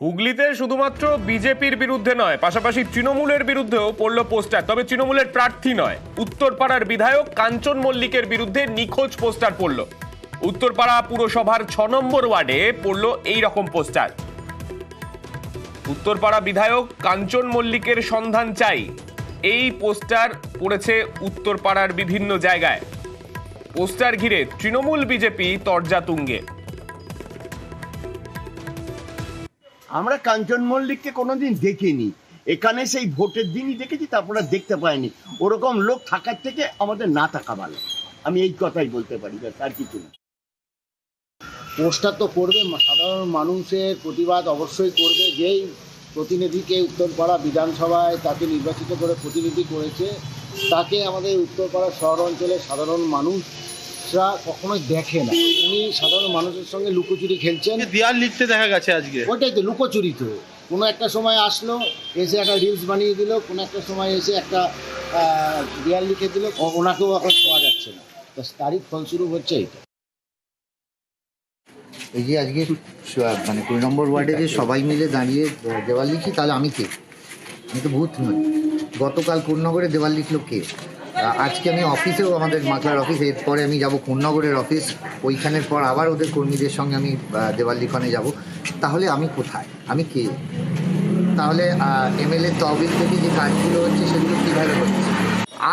হুগলিতে শুধুমাত্র বিজেপির বিরুদ্ধে নয়, পাশাপাশি তৃণমূলের বিরুদ্ধেও পড়ল পোস্টার। তবে তৃণমূলের প্রার্থী নয়, উত্তরপাড়ার বিধায়ক কাঞ্চন মল্লিকের বিরুদ্ধে নিখোঁজ পোস্টার পড়ল। উত্তরপাড়া পুরসভার 6 নম্বর ওয়ার্ডে পড়ল এই রকম পোস্টার। উত্তরপাড়া বিধায়ক কাঞ্চন মল্লিকের সন্ধান চাই, এই পোস্টার পড়েছে উত্তরপাড়ার বিভিন্ন জায়গায়। পোস্টার ঘিরে তৃণমূল বিজেপি তরজা তুঙ্গে। আমরা কাঞ্চন মল্লিককে কোনোদিন দেখিনি, এখানে সেই ভোটের দিনই দেখেছি, তারপরে দেখতে পাইনি। ওরকম লোক থাকার থেকে আমাদের না থাকা ভালো, আমি এই কথাই বলতে পারি, আর কিছু না। পোস্টার তো করবে, সাধারণ মানুষের প্রতিবাদ অবশ্যই করবে। যেই প্রতিনিধিকে উত্তরপাড়া বিধানসভায় তাকে নির্বাচিত করে প্রতিনিধি করেছে, তাকে আমাদের উত্তরপাড়া শহর অঞ্চলের সাধারণ মানুষরা কখনোই দেখে না। উনি সাধারণ মানুষের সঙ্গে লুকোচুরি খেলছেন, দেয়াল লিখতে দেখা গেছে আজকে। ওইটাই তো লুকোচুরি। তো কোনো একটা সময় আসলো, এসে একটা রিলস বানিয়ে দিল, কোনো একটা সময় এসে একটা দেয়াল লিখে দিল, ওনাকেও এখন পাওয়া যাচ্ছে না। তো তারই ফলস্বরূপ হচ্ছে এইটা। এই যে আজকে মানে 2 নম্বর ওয়ার্ডে যে সবাই মিলে দাঁড়িয়ে দেওয়াল লিখি, তাহলে আমি কে? আমি তো ভূত নই। গতকাল কোন্নগরে দেওয়াল লিখলো কে? আজকে আমি অফিসেও, আমাদের মাকলার অফিস, এরপরে আমি যাব কোন্নগরের অফিস, ওইখানের পর আবার ওদের কর্মীদের সঙ্গে আমি দেওয়াল লিখনে যাব। তাহলে আমি কোথায়? আমি কে? তাহলে এমএলএ তহবিল থেকে যে কাজগুলো হচ্ছে সেগুলো কীভাবে হচ্ছে?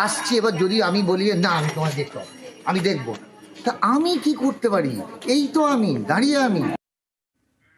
আসছে, এবার যদি আমি বলি না আমি তোমার দেখতে হবে, আমি দেখবো, তা আমি কি করতে পারি? এই তো আমি দাঁড়িয়ে, আমি